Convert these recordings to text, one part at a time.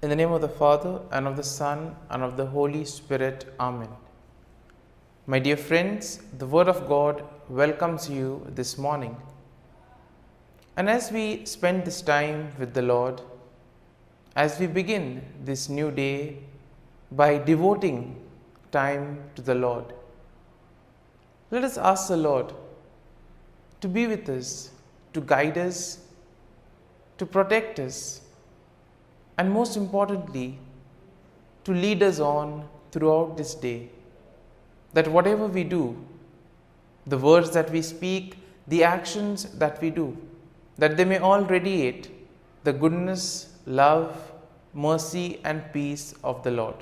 In the name of the Father, and of the Son, and of the Holy Spirit. Amen. My dear friends, the Word of God welcomes you this morning. And as we spend this time with the Lord, as we begin this new day by devoting time to the Lord, let us ask the Lord to be with us, to guide us, to protect us, and most importantly, to lead us on throughout this day. That whatever we do, the words that we speak, the actions that we do, that they may all radiate the goodness, love, mercy, and peace of the Lord.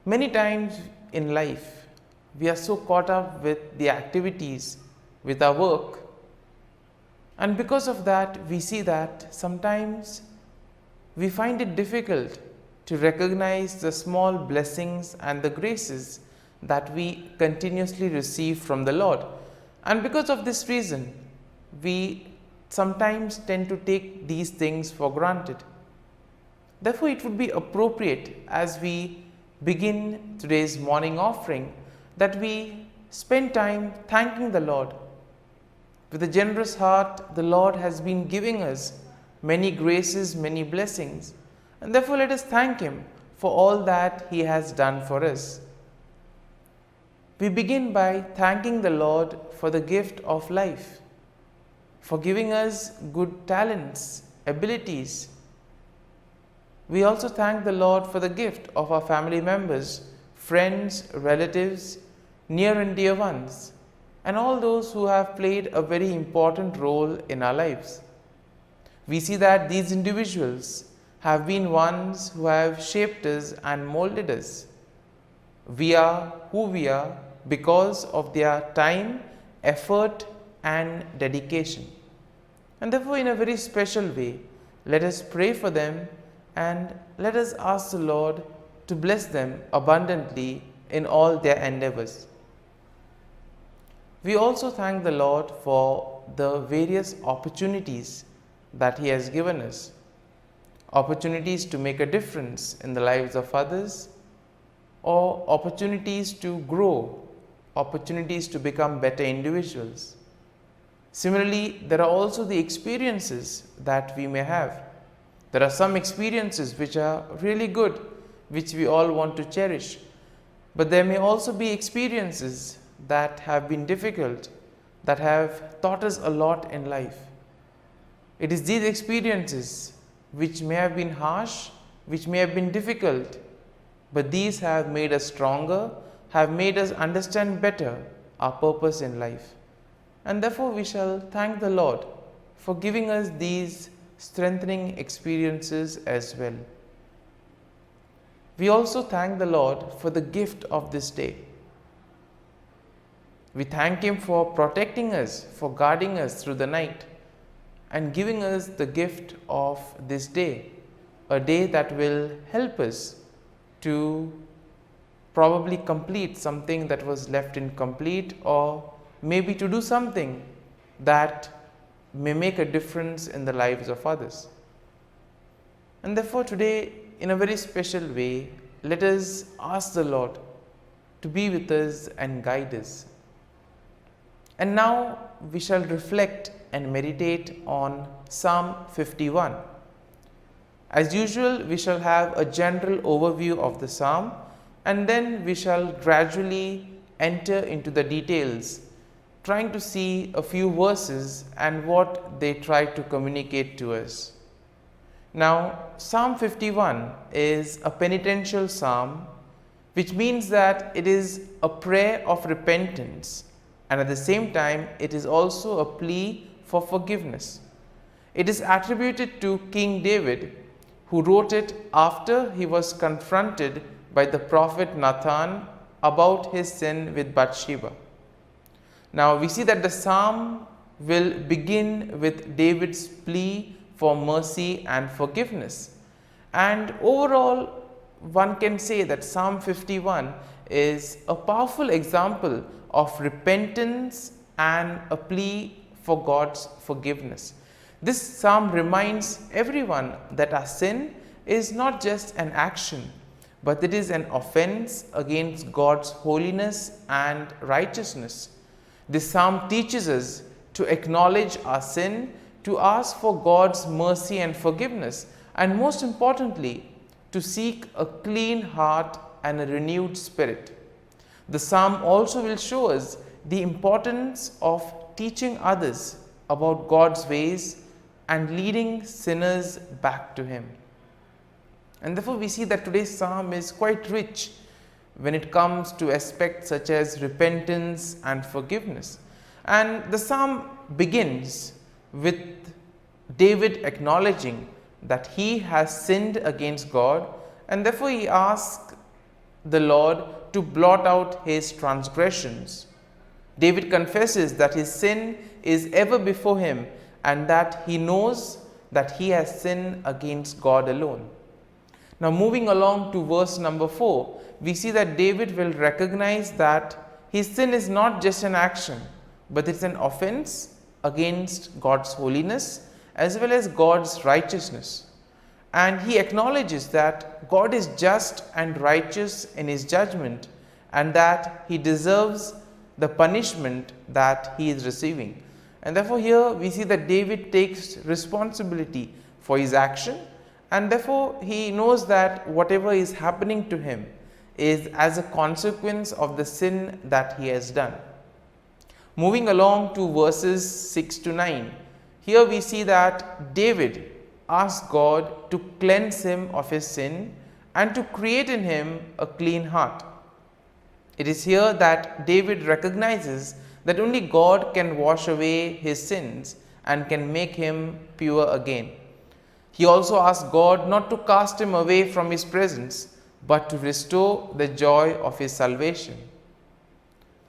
Many times in life, we are so caught up with the activities, with our work, and because of that, we see that sometimes we find it difficult to recognize the small blessings and the graces that we continuously receive from the Lord. And because of this reason, we sometimes tend to take these things for granted. Therefore, it would be appropriate as we begin today's morning offering that we spend time thanking the Lord. With a generous heart, the Lord has been giving us many graces, many blessings, and therefore let us thank Him for all that He has done for us. We begin by thanking the Lord for the gift of life, for giving us good talents, abilities. We also thank the Lord for the gift of our family members, friends, relatives, near and dear ones, and all those who have played a very important role in our lives. We see that these individuals have been ones who have shaped us and molded us. We are who we are because of their time, effort, and dedication. And therefore, in a very special way, let us pray for them and let us ask the Lord to bless them abundantly in all their endeavors. We also thank the Lord for the various opportunities that He has given us. Opportunities to make a difference in the lives of others, or opportunities to grow, opportunities to become better individuals. Similarly, there are also the experiences that we may have. There are some experiences which are really good, which we all want to cherish. But there may also be experiences that have been difficult, that have taught us a lot in life. It is these experiences which may have been harsh, which may have been difficult, but these have made us stronger, have made us understand better our purpose in life. And therefore we shall thank the Lord for giving us these strengthening experiences as well. We also thank the Lord for the gift of this day. We thank Him for protecting us, for guarding us through the night, and giving us the gift of this day, a day that will help us to probably complete something that was left incomplete, or maybe to do something that may make a difference in the lives of others. And therefore today, in a very special way, let us ask the Lord to be with us and guide us. And now we shall reflect and meditate on Psalm 51. As usual, we shall have a general overview of the psalm, and then we shall gradually enter into the details, trying to see a few verses and what they try to communicate to us. Now, Psalm 51 is a penitential psalm, which means that it is a prayer of repentance, and at the same time, it is also a plea for forgiveness. It is attributed to King David, who wrote it after he was confronted by the prophet Nathan about his sin with Bathsheba. Now, we see that the psalm will begin with David's plea for mercy and forgiveness. And overall, one can say that Psalm 51 is a powerful example of repentance and a plea for God's forgiveness. This psalm reminds everyone that our sin is not just an action, but it is an offense against God's holiness and righteousness. This psalm teaches us to acknowledge our sin, to ask for God's mercy and forgiveness, and most importantly, to seek a clean heart and a renewed spirit. The psalm also will show us the importance of teaching others about God's ways and leading sinners back to Him. And therefore we see that today's psalm is quite rich when it comes to aspects such as repentance and forgiveness. And the psalm begins with David acknowledging that he has sinned against God, and therefore he asks the Lord to blot out his transgressions. David confesses that his sin is ever before him and that he knows that he has sinned against God alone. Now, moving along to verse number 4, we see that David will recognize that his sin is not just an action, but it's an offense against God's holiness as well as God's righteousness. And he acknowledges that God is just and righteous in his judgment and that he deserves the punishment that he is receiving. And therefore here we see that David takes responsibility for his action, and therefore he knows that whatever is happening to him is as a consequence of the sin that he has done. Moving along to verses 6 to 9, here we see that David asks God to cleanse him of his sin and to create in him a clean heart. It is here that David recognizes that only God can wash away his sins and can make him pure again. He also asks God not to cast him away from his presence, but to restore the joy of his salvation.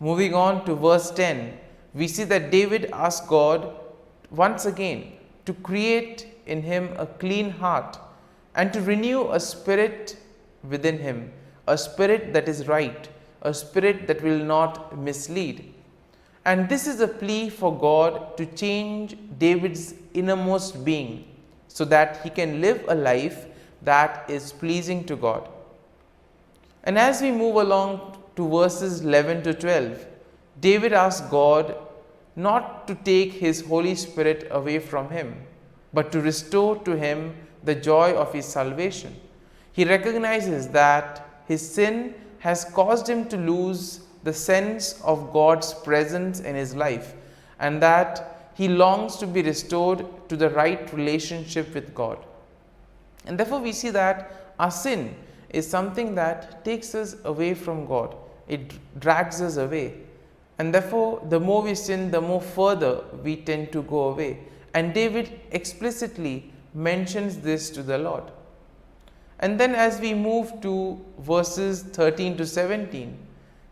Moving on to verse 10, we see that David asks God once again to create in him a clean heart and to renew a spirit within him, a spirit that is right, a spirit that will not mislead. And this is a plea for God to change David's innermost being so that he can live a life that is pleasing to God. And as we move along to verses 11 to 12, David asks God not to take his Holy Spirit away from him, but to restore to him the joy of his salvation. He recognizes that his sin has caused him to lose the sense of God's presence in his life, and that he longs to be restored to the right relationship with God. And therefore we see that our sin is something that takes us away from God. It drags us away. And therefore the more we sin, the more further we tend to go away. And David explicitly mentions this to the Lord. And then as we move to verses 13 to 17,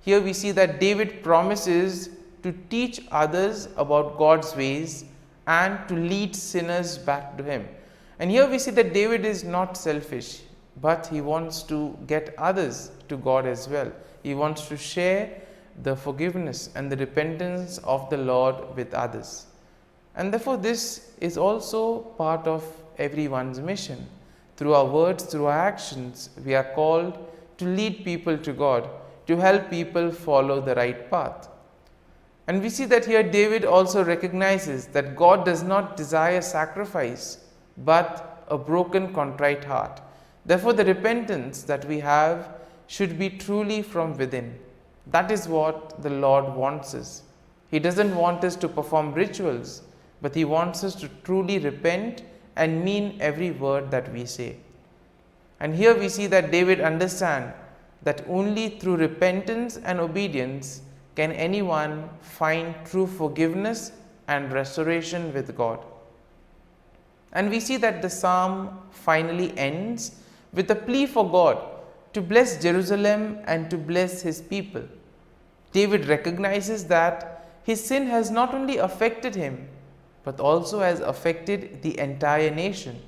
here we see that David promises to teach others about God's ways and to lead sinners back to him. And here we see that David is not selfish, but he wants to get others to God as well. He wants to share the forgiveness and the repentance of the Lord with others. And therefore this is also part of everyone's mission. Through our words, through our actions, we are called to lead people to God, to help people follow the right path. And we see that here David also recognizes that God does not desire sacrifice, but a broken, contrite heart. Therefore, the repentance that we have should be truly from within. That is what the Lord wants us. He doesn't want us to perform rituals, but He wants us to truly repent and mean every word that we say. And here we see that David understands that only through repentance and obedience can anyone find true forgiveness and restoration with God. And we see that the psalm finally ends with a plea for God to bless Jerusalem and to bless His people. David recognizes that his sin has not only affected him, but also has affected the entire nation.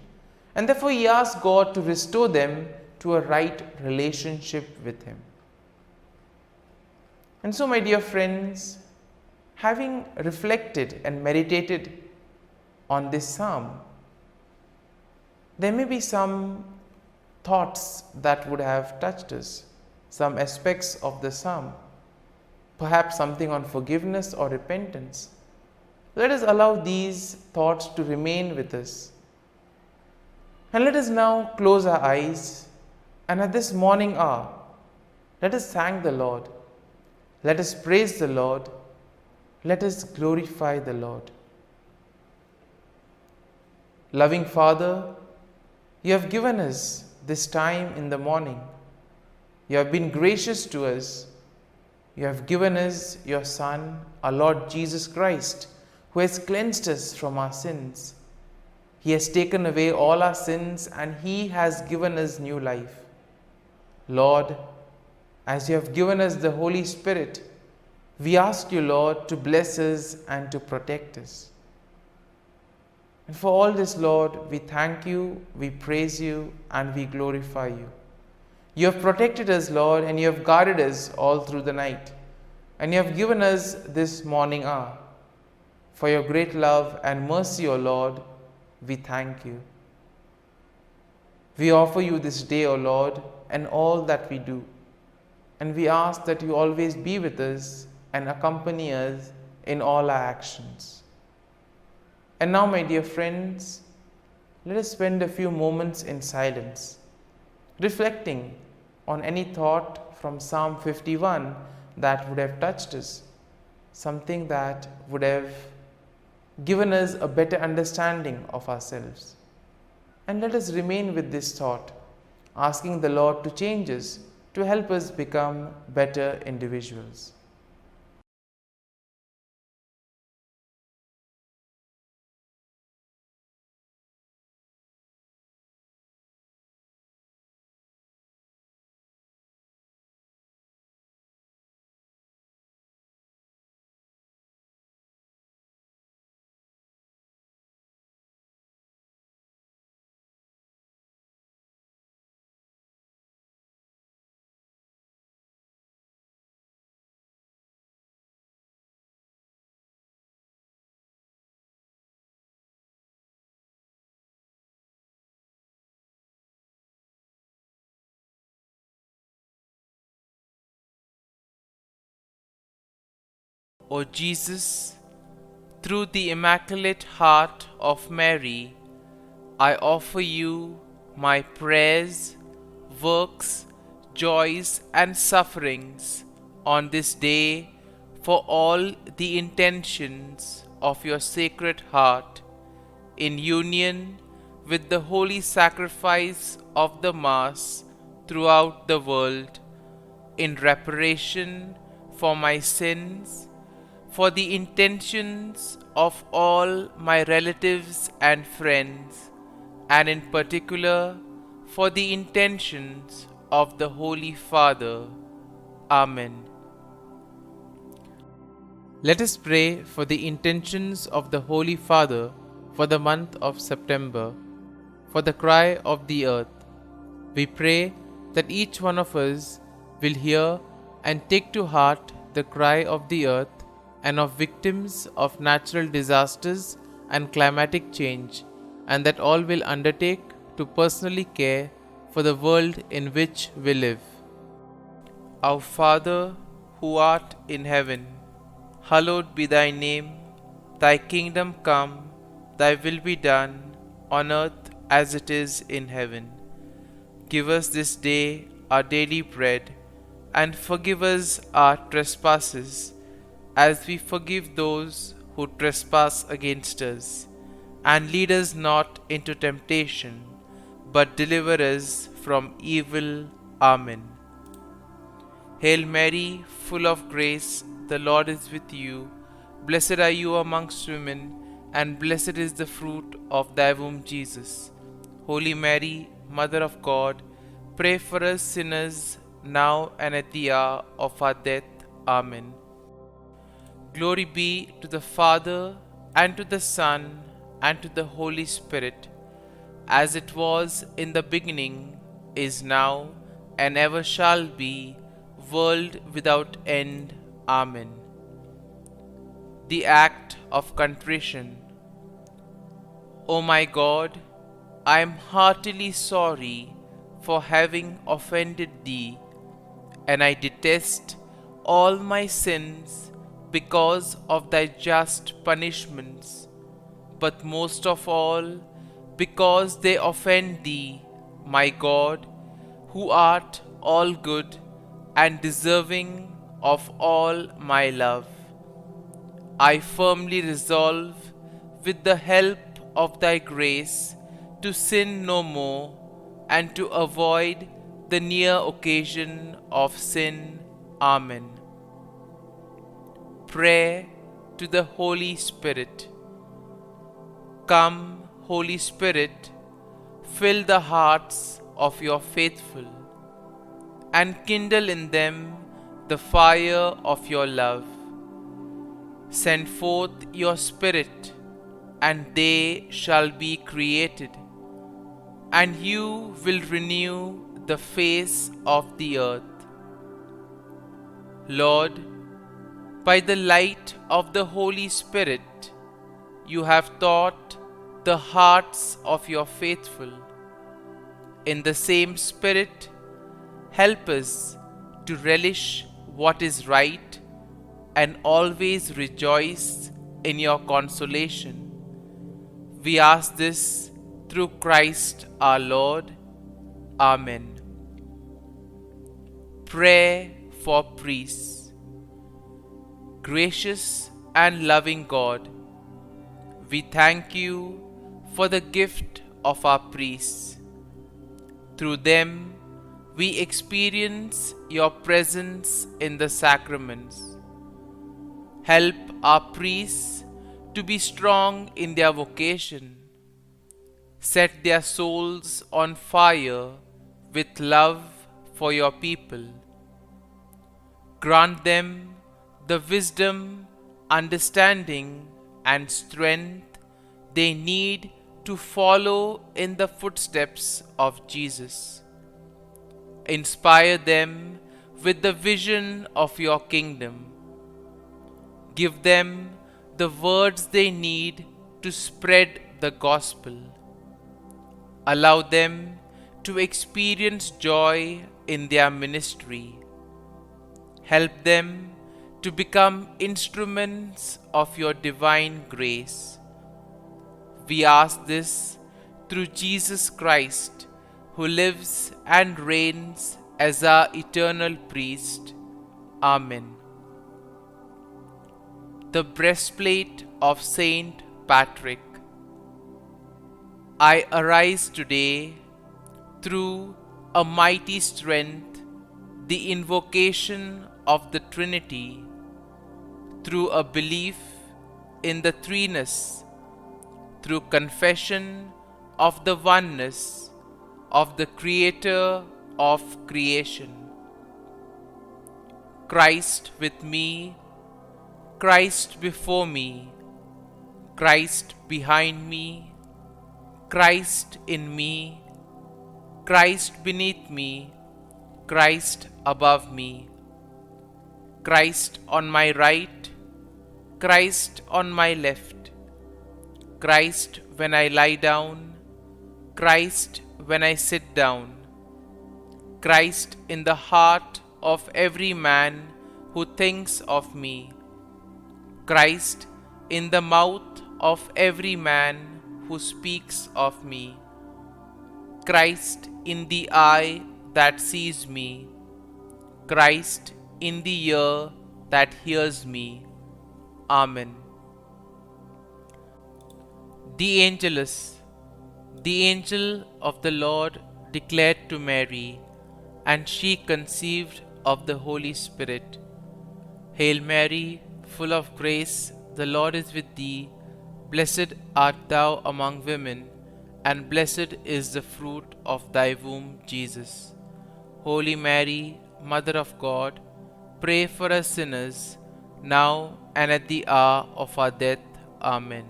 And therefore he asks God to restore them to a right relationship with Him. And so, my dear friends, having reflected and meditated on this psalm. There may be some thoughts that would have touched us, some aspects of the psalm, perhaps something on forgiveness or repentance. Let us allow these thoughts to remain with us. And let us now close our eyes, and at this morning hour, let us thank the Lord. Let us praise the Lord. Let us glorify the Lord. Loving Father, you have given us this time in the morning. You have been gracious to us. You have given us your Son, our Lord Jesus Christ, who has cleansed us from our sins. He has taken away all our sins and He has given us new life. Lord, as you have given us the Holy Spirit, we ask you, Lord, to bless us and to protect us. And for all this, Lord, we thank you, we praise you, and we glorify you. You have protected us, Lord, and you have guarded us all through the night. And you have given us this morning hour. For your great love and mercy, O Lord, we thank you. We offer you this day, O Lord, and all that we do. And we ask that you always be with us and accompany us in all our actions. And now, my dear friends, let us spend a few moments in silence, reflecting on any thought from Psalm 51 that would have touched us, something that would have given us a better understanding of ourselves. And let us remain with this thought, asking the Lord to change us, to help us become better individuals. O Jesus, through the Immaculate Heart of Mary, I offer you my prayers, works, joys, and sufferings on this day for all the intentions of your Sacred Heart, in union with the holy sacrifice of the Mass throughout the world, in reparation for my sins, for the intentions of all my relatives and friends, and in particular for the intentions of the Holy Father. Amen. Let us pray for the intentions of the Holy Father for the month of September, for the cry of the earth. We pray that each one of us will hear and take to heart the cry of the earth and of victims of natural disasters and climatic change, and that all will undertake to personally care for the world in which we live. Our Father, who art in heaven, hallowed be thy name. Thy kingdom come, thy will be done, on earth as it is in heaven. Give us this day our daily bread, and forgive us our trespasses, as we forgive those who trespass against us. And lead us not into temptation, but deliver us from evil. Amen. Hail Mary, full of grace, the Lord is with you. Blessed are you amongst women, and blessed is the fruit of thy womb, Jesus. Holy Mary, Mother of God, pray for us sinners, now and at the hour of our death. Amen. Glory be to the Father, and to the Son, and to the Holy Spirit, as it was in the beginning, is now, and ever shall be, world without end. Amen. The Act of Contrition. O my God, I am heartily sorry for having offended thee, and I detest all my sins because of thy just punishments, but most of all because they offend thee, my God, who art all good and deserving of all my love. I firmly resolve, with the help of thy grace, to sin no more and to avoid the near occasion of sin. Amen. Prayer to the Holy Spirit. Come, Holy Spirit, fill the hearts of your faithful and kindle in them the fire of your love. Send forth your Spirit, and they shall be created, and you will renew the face of the earth. Lord, by the light of the Holy Spirit, you have taught the hearts of your faithful. In the same Spirit, help us to relish what is right and always rejoice in your consolation. We ask this through Christ our Lord. Amen. Prayer for priests. Gracious and loving God, we thank you for the gift of our priests. Through them, we experience your presence in the sacraments. Help our priests to be strong in their vocation. Set their souls on fire with love for your people. Grant them the wisdom, understanding, and strength they need to follow in the footsteps of Jesus. Inspire them with the vision of your kingdom. Give them the words they need to spread the gospel. Allow them to experience joy in their ministry. Help them to become instruments of your divine grace. We ask this through Jesus Christ, who lives and reigns as our eternal priest. Amen. The breastplate of Saint Patrick. I arise today through a mighty strength, the invocation of the Trinity, through a belief in the threeness, through confession of the oneness of the Creator of creation. Christ with me, Christ before me, Christ behind me, Christ in me, Christ beneath me, Christ above me, Christ on my right, Christ on my left, Christ when I lie down, Christ when I sit down, Christ in the heart of every man who thinks of me, Christ in the mouth of every man who speaks of me, Christ in the eye that sees me, Christ in the ear that hears me. Amen. The Angelus. The angel of the Lord declared to Mary, and she conceived of the Holy Spirit. Hail Mary, full of grace, the Lord is with thee. Blessed art thou among women, and blessed is the fruit of thy womb, Jesus. Holy Mary, Mother of God, pray for us sinners, now and at the hour of our death. Amen.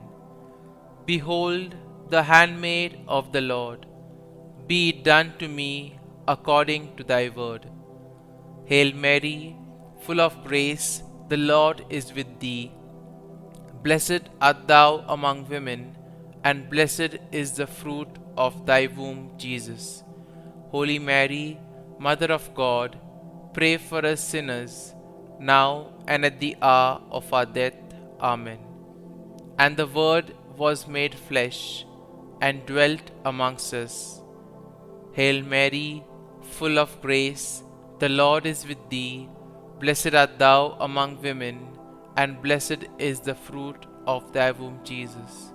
Behold, the handmaid of the Lord, be it done to me according to thy word. Hail Mary, full of grace, the Lord is with thee. Blessed art thou among women, and blessed is the fruit of thy womb, Jesus. Holy Mary, Mother of God, pray for us sinners, now and at the hour of our death. Amen. And the Word was made flesh, and dwelt amongst us. Hail Mary, full of grace, the Lord is with thee. Blessed art thou among women, and blessed is the fruit of thy womb, Jesus.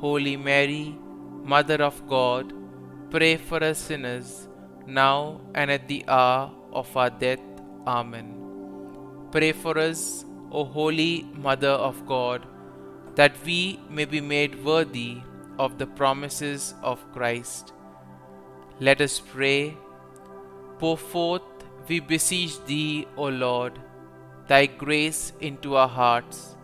Holy Mary, Mother of God, pray for us sinners, now and at the hour of our death. Amen. Pray for us, O Holy Mother of God, that we may be made worthy of the promises of Christ. Let us pray. Pour forth, we beseech thee, O Lord, thy grace into our hearts,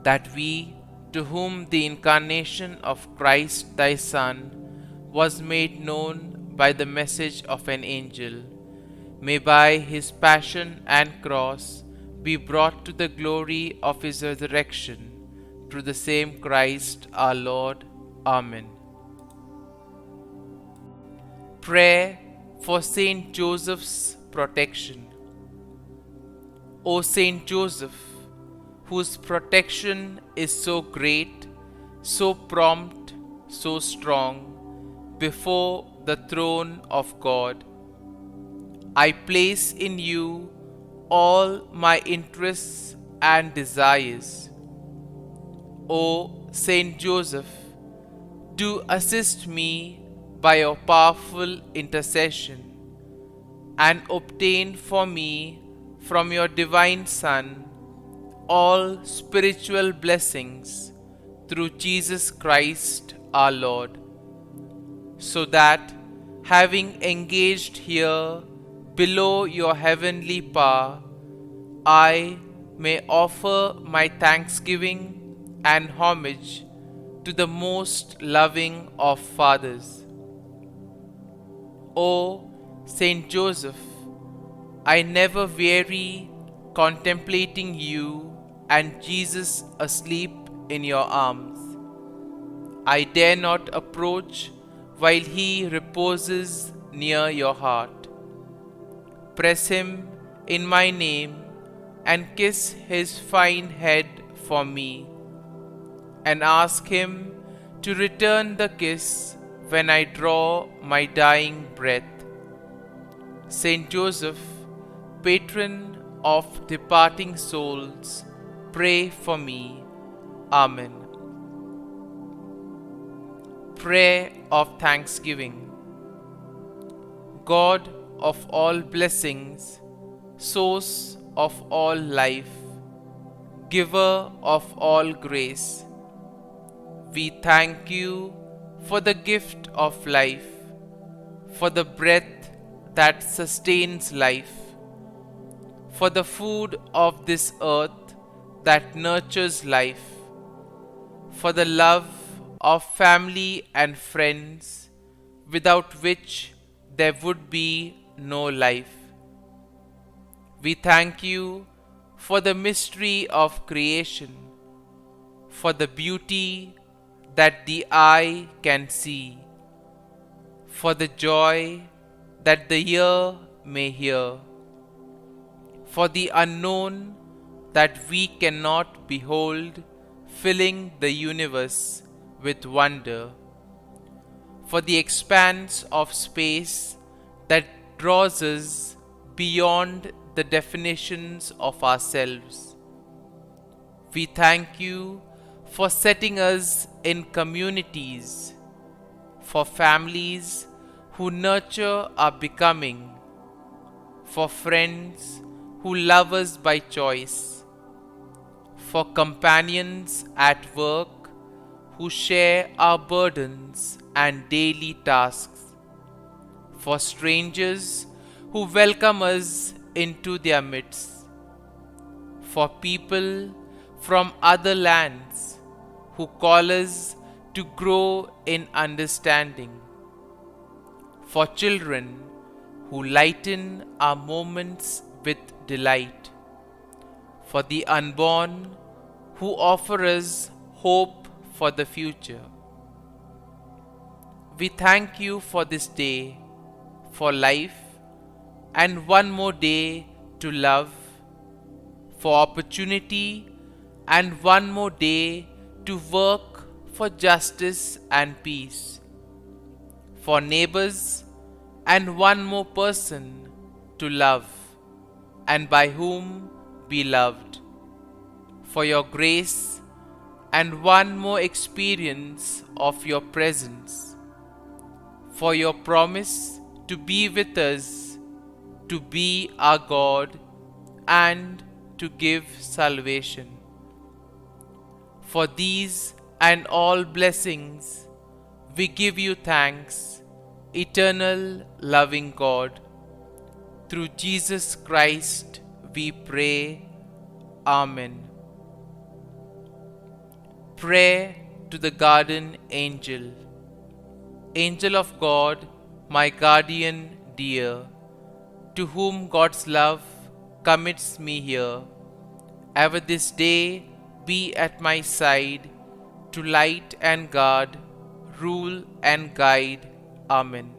that we, to whom the incarnation of Christ thy Son was made known by the message of an angel, may by his passion and cross be brought to the glory of his resurrection, through the same Christ our Lord. Amen. Prayer for Saint Joseph's protection. O Saint Joseph, whose protection is so great, so prompt, so strong, before the throne of God, I place in you all my interests and desires. O Saint Joseph, do assist me by your powerful intercession, and obtain for me from your divine Son all spiritual blessings through Jesus Christ our Lord, so that, having engaged here below your heavenly power, I may offer my thanksgiving and homage to the most loving of fathers. O Saint Joseph, I never weary contemplating you and Jesus asleep in your arms. I dare not approach while he reposes near your heart. Press him in my name and kiss his fine head for me, and ask him to return the kiss when I draw my dying breath. Saint Joseph, patron of departing souls, pray for me. Amen. Prayer of Thanksgiving. God of all blessings, source of all life, giver of all grace, we thank you for the gift of life, for the breath that sustains life, for the food of this earth that nurtures life, for the love of family and friends, without which there would be no life. We thank you for the mystery of creation, for the beauty that the eye can see, for the joy that the ear may hear, for the unknown that we cannot behold, filling the universe with wonder, for the expanse of space that draws us beyond the definitions of ourselves. We thank you for setting us in communities, for families who nurture our becoming, for friends who love us by choice, for companions at work who share our burdens and daily tasks, for strangers who welcome us into their midst, for people from other lands who call us to grow in understanding, for children who lighten our moments with delight, for the unborn who offer us hope for the future. We thank you for this day, for life, and one more day to love, for opportunity, and one more day to work for justice and peace, for neighbors, and one more person to love, and by whom be loved, for your grace, and one more experience of your presence, for your promise to be with us, to be our God, and to give salvation. For these and all blessings, we give you thanks, eternal loving God. Through Jesus Christ we pray. Amen. Prayer to the Guardian Angel. Angel of God, my guardian dear, to whom God's love commits me here, ever this day be at my side, to light and guard, rule and guide. Amen.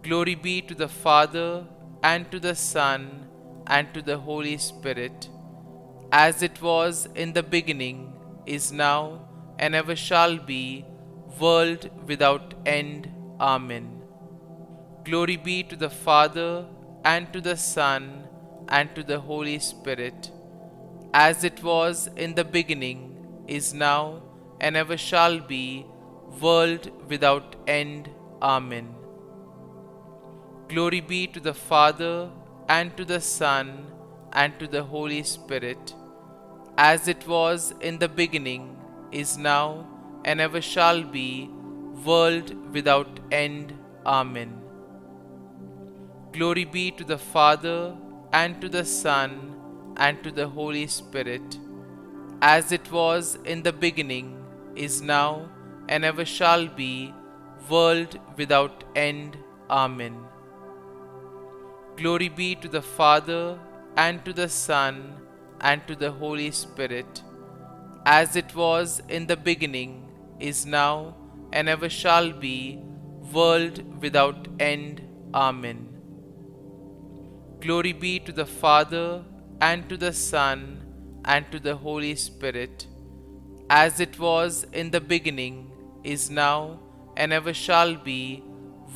Glory be to the Father, and to the Son, and to the Holy Spirit, as it was in the beginning, is now, and ever shall be, world without end. Amen. Glory be to the Father, and to the Son, and to the Holy Spirit, as it was in the beginning, is now, and ever shall be, world without end. Amen. Glory be to the Father, and to the Son, and to the Holy Spirit, as it was in the beginning, is now, and ever shall be, world without end. Amen. Glory be to the Father, and to the Son, and to the Holy Spirit, as it was in the beginning, is now, and ever shall be, world without end. Amen. Glory be to the Father, and to the Son, and to the Holy Spirit, as it was in the beginning, is now, and ever shall be, world without end. Amen. Glory be to the Father, and to the Son, and to the Holy Spirit, as it was in the beginning, is now, and ever shall be,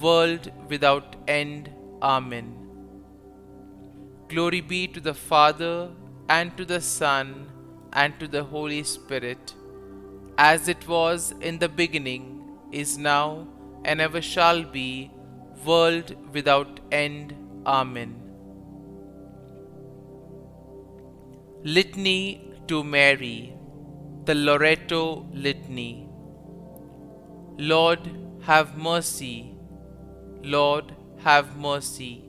world without end. Amen. Glory be to the Father, and to the Son, and to the Holy Spirit, as it was in the beginning, is now, and ever shall be, world without end. Amen. Litany to Mary, the Loreto Litany. Lord, have mercy. Lord, have mercy.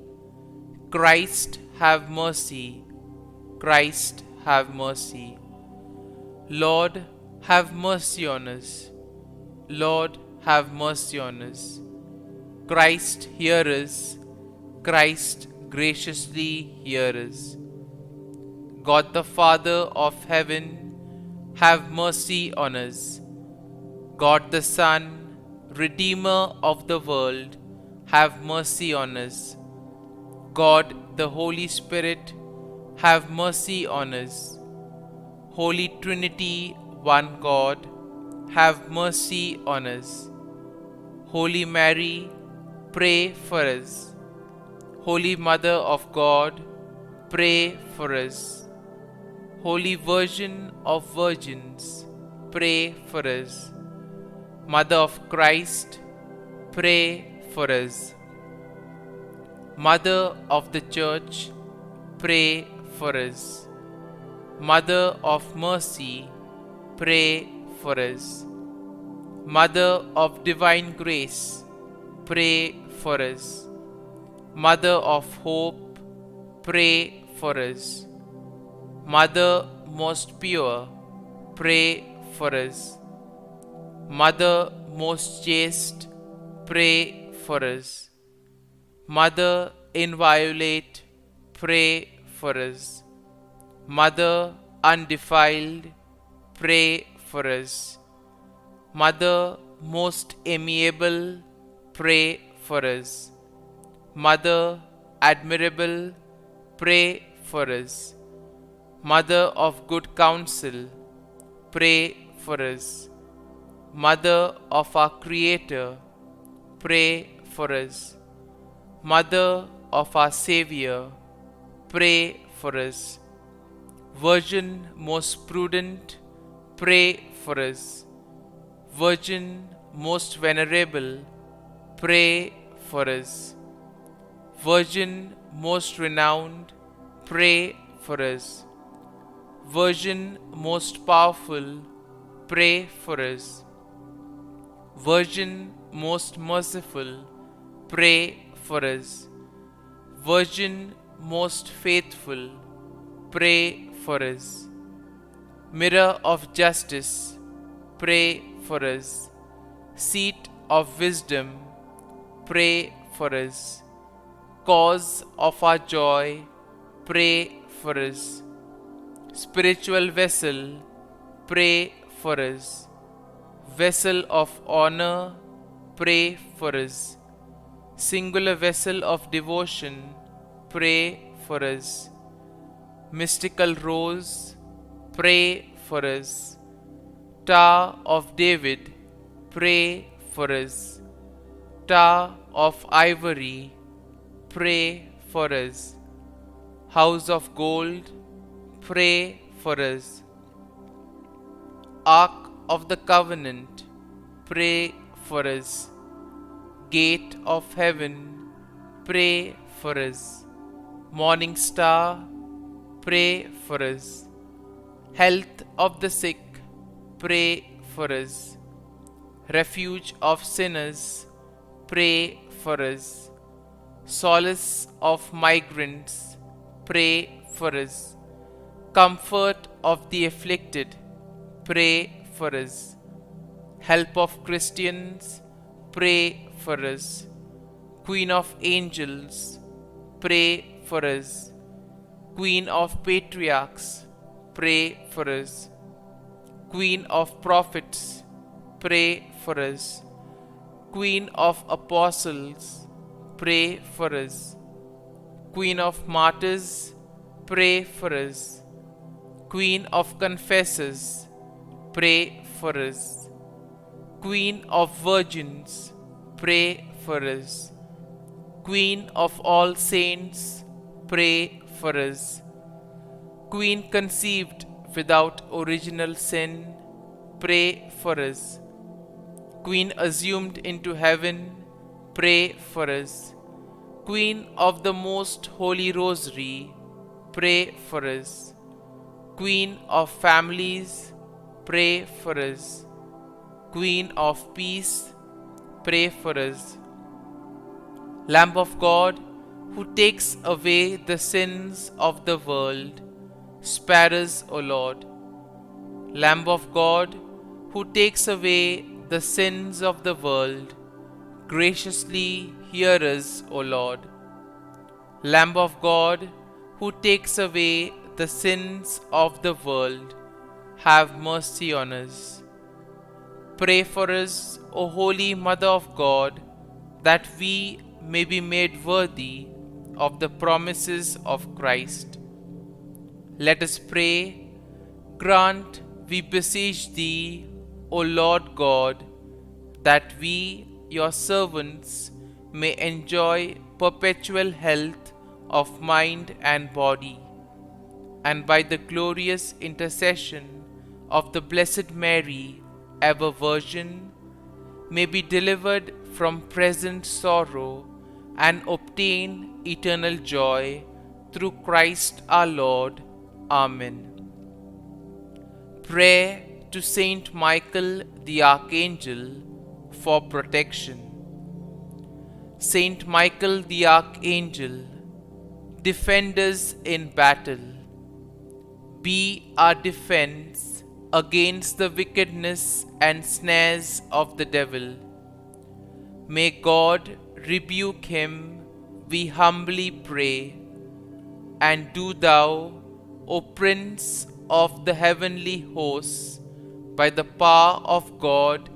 Christ, have mercy. Christ, have mercy. Lord, have mercy on us. Lord, have mercy on us. Christ, hear us. Christ, graciously hear us. God the Father of heaven, have mercy on us. God the Son, Redeemer of the world, have mercy on us. God the Holy Spirit, have mercy on us. Holy Trinity, one God, have mercy on us. Holy Mary, pray for us. Holy Mother of God, pray for us. Holy Virgin of Virgins, pray for us. Mother of Christ, pray for us. Mother of the Church, pray for us. Mother of Mercy, pray for us. Mother of Divine Grace, pray for us. Mother of Hope, pray for us. Mother most pure, pray for us. Mother most chaste, pray for us. Mother inviolate, pray for us. Mother undefiled, pray for us. Mother most amiable, pray for us. Mother admirable, pray for us. Mother of good counsel, pray for us. Mother of our Creator, pray for us. Mother of our Savior, pray for us. Virgin most prudent, pray for us. Virgin most venerable, pray for us. Virgin most renowned, pray for us. Virgin most powerful, pray for us. Virgin most merciful, pray for us. Virgin most faithful, pray for us. Mirror of justice, pray for us. Seat of wisdom, pray for us. Cause of our joy, pray for us. Spiritual vessel, pray for us. Vessel of honor, pray for us. Singular vessel of devotion, pray for us. Mystical rose, pray for us. Tower of David, pray for us. Tower of ivory, pray for us. House of gold, pray for us. Ark of the covenant, pray for us. Gate of heaven, pray for us. Morning star, pray for us. Health of the sick, pray for us. Refuge of sinners, pray for us. Solace of migrants, pray for us. Comfort of the afflicted, pray for us. Help of Christians, pray for us. Queen of angels, pray for us. Queen of patriarchs, pray for us. Queen of prophets, pray for us. Queen of apostles, pray for us. Queen of martyrs, pray for us. Queen of confessors, pray for us. Queen of virgins, pray for us. Queen of all saints, pray for us. Queen conceived without original sin, pray for us. Queen assumed into heaven, pray for us. Queen of the most holy rosary, pray for us. Queen of families, pray for us. Queen of peace, pray for us. Lamb of God, who takes away the sins of the world, spare us, O Lord. Lamb of God, who takes away the sins of the world, graciously hear us, O Lord. Lamb of God, who takes away the sins of the world, have mercy on us. Pray for us, O Holy Mother of God, that we may be made worthy of the promises of Christ. Let us pray. Grant, we beseech Thee, O Lord God, that we, Your servants, may enjoy perpetual health of mind and body, and by the glorious intercession of the Blessed Mary, ever Virgin, may be delivered from present sorrow and obtain eternal joy through Christ our Lord. Amen. Prayer to Saint Michael the Archangel for protection. Saint Michael the Archangel, defend us in battle. Be our defense against the wickedness and snares of the devil. May God rebuke him, we humbly pray. And do Thou, O Prince of the heavenly hosts, by the power of God,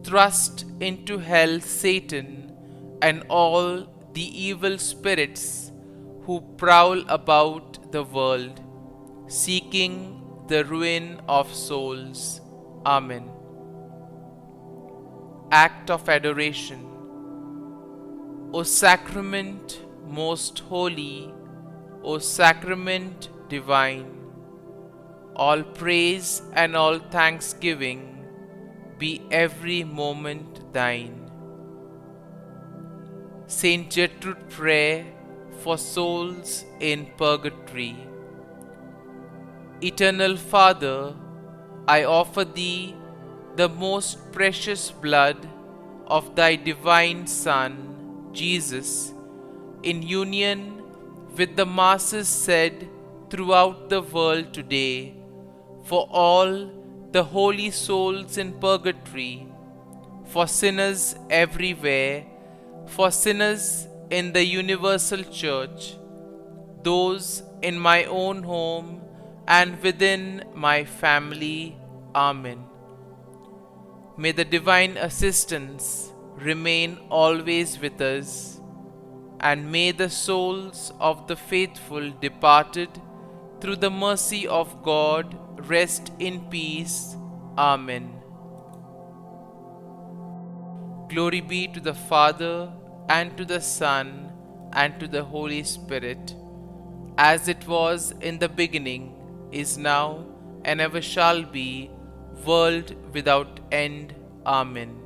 Thrust into hell Satan and all the evil spirits who prowl about the world, seeking the ruin of souls. Amen. Act of Adoration. O Sacrament most holy, O Sacrament divine, all praise and all thanksgiving be every moment thine. Saint Gertrude Prayer for souls in purgatory. Eternal Father, I offer Thee the most precious blood of Thy divine Son, Jesus, in union with the masses said throughout the world today, for all the holy souls in purgatory, for sinners everywhere, for sinners in the universal church, those in my own home and within my family. Amen. May the divine assistance remain always with us, and may the souls of the faithful departed through the mercy of God rest in peace. Amen. Glory be to the Father, and to the Son, and to the Holy Spirit, as it was in the beginning, is now, and ever shall be, world without end. Amen.